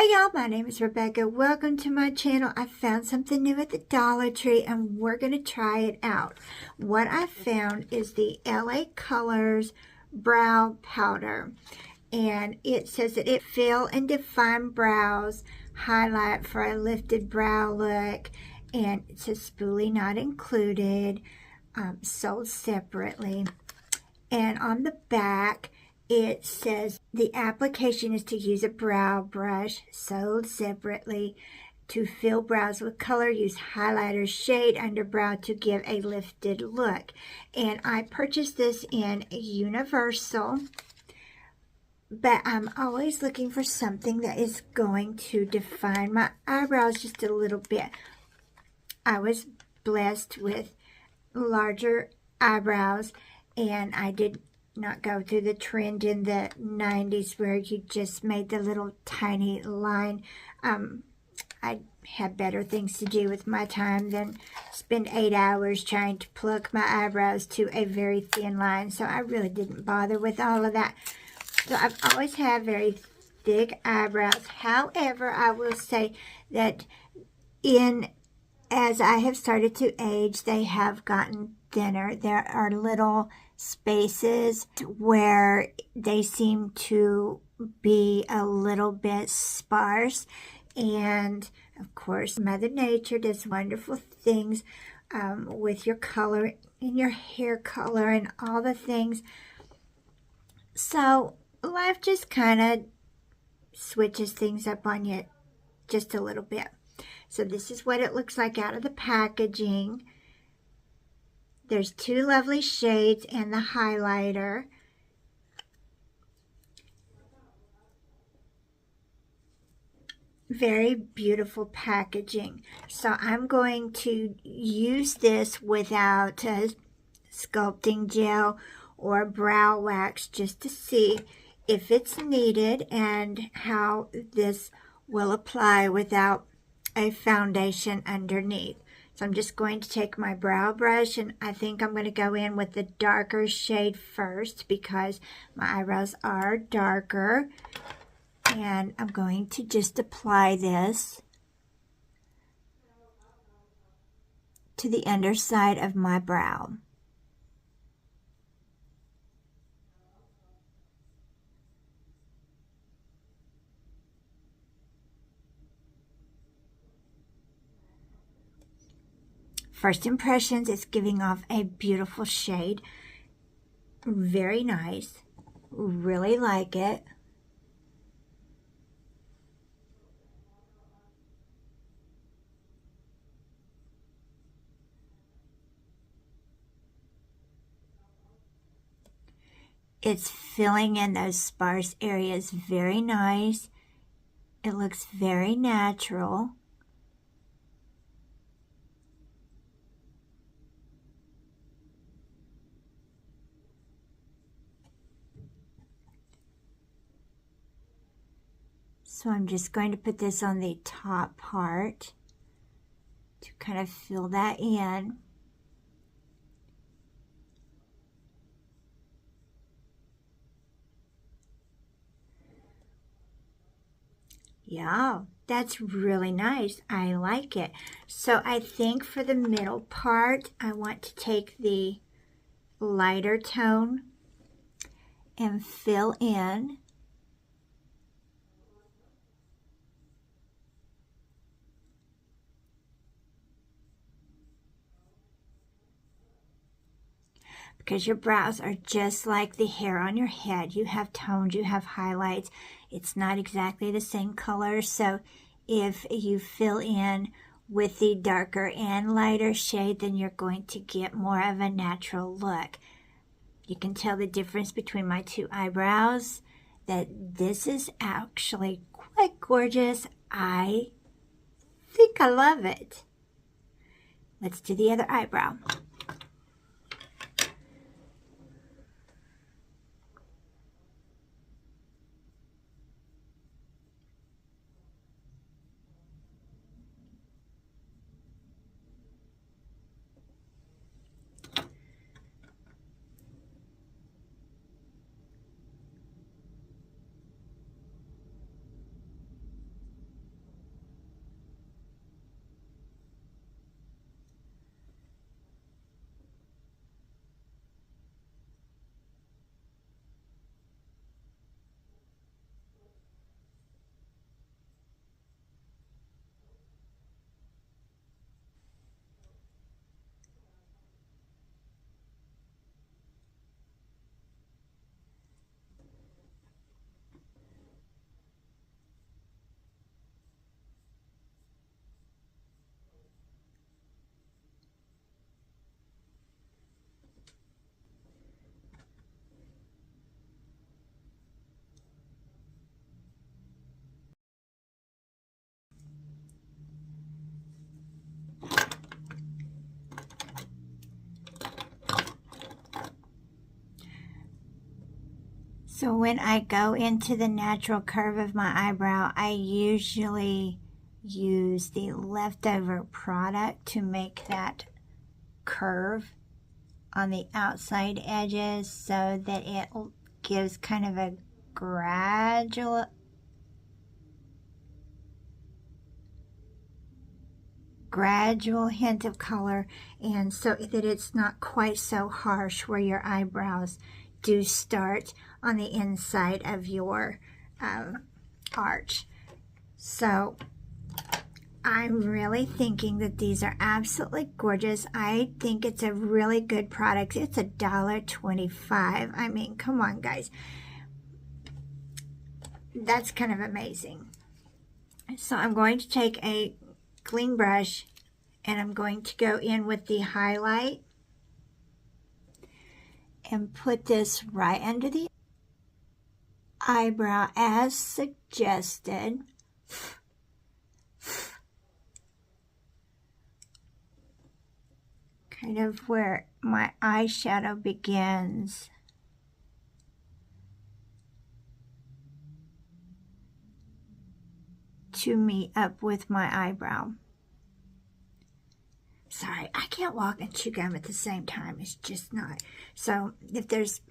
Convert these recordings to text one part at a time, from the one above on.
Hey y'all, my name is Rebecca. Welcome to my channel. I found something new at the Dollar Tree and we're going to try it out. What I found is the LA Colors Brow Powder. And it says that it fill and define brows, highlight for a lifted brow look, and it says spoolie not included, sold separately. And on the back, it says the application is to use a brow brush sold separately. To fill brows with color, use highlighter shade under brow to give a lifted look. And I purchased this in Universal, but I'm always looking for something that is going to define my eyebrows just a little bit. I was blessed with larger eyebrows, and I did not go through the trend in the 90s where you just made the little tiny line. I had better things to do with my time than spend 8 hours trying to pluck my eyebrows to a very thin line, so I really didn't bother with all of that. So I've always had very thick eyebrows. However, I will say that as I have started to age, they have gotten thinner. There are little spaces where they seem to be a little bit sparse, and of course Mother Nature does wonderful things with your color and your hair color and all the things. So life just kind of switches things up on you just a little bit. So this is what it looks like out of the packaging. There's 2 lovely shades and the highlighter. Very beautiful packaging. So I'm going to use this without a sculpting gel or brow wax just to see if it's needed and how this will apply without a foundation underneath. So I'm just going to take my brow brush, and I think I'm going to go in with the darker shade first because my eyebrows are darker. And I'm going to just apply this to the underside of my brow. First impressions, it's giving off a beautiful shade. Very nice. Really like it. It's filling in those sparse areas very nice. It looks very natural. So I'm just going to put this on the top part to kind of fill that in. Yeah, that's really nice. I like it. So I think for the middle part, I want to take the lighter tone and fill in. Because your brows are just like the hair on your head. You have tones, you have highlights. It's not exactly the same color. So if you fill in with the darker and lighter shade, then you're going to get more of a natural look. You can tell the difference between my 2 eyebrows, that this is actually quite gorgeous. I think I love it. Let's do the other eyebrow. So when I go into the natural curve of my eyebrow, I usually use the leftover product to make that curve on the outside edges so that it gives kind of a gradual hint of color, and so that it's not quite so harsh where your eyebrows do start on the inside of your arch. So I'm really thinking that these are absolutely gorgeous. I think it's a really good product. It's $1.25. I mean, come on, guys. That's kind of amazing. So I'm going to take a clean brush and I'm going to go in with the highlight and put this right under the eyebrow as suggested. Kind of where my eyeshadow begins. To meet up with my eyebrow. Sorry, I can't walk and chew gum at the same time. It's just not. So if there's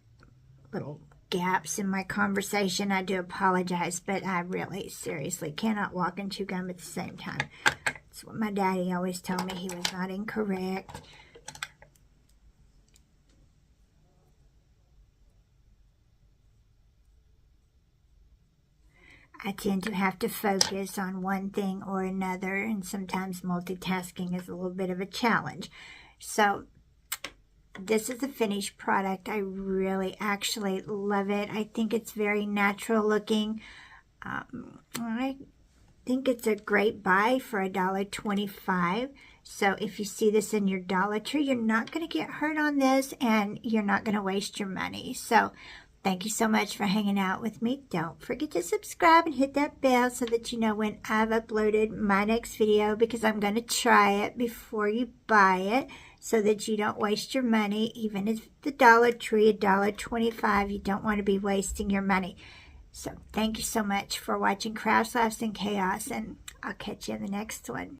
little gaps in my conversation, I do apologize, but I really seriously cannot walk and chew gum at the same time. That's what my daddy always told me. He was not incorrect. I tend to have to focus on one thing or another, and sometimes multitasking is a little bit of a challenge. So this is the finished product. I really actually love it. I think it's very natural looking. I think it's a great buy for $1.25. So if you see this in your Dollar Tree, you're not going to get hurt on this and you're not going to waste your money. So thank you so much for hanging out with me. Don't forget to subscribe and hit that bell so that you know when I've uploaded my next video, because I'm going to try it before you buy it so that you don't waste your money. Even if the Dollar Tree, $1.25, you don't want to be wasting your money. So thank you so much for watching Crafts, Laughs, and Chaos, and I'll catch you in the next one.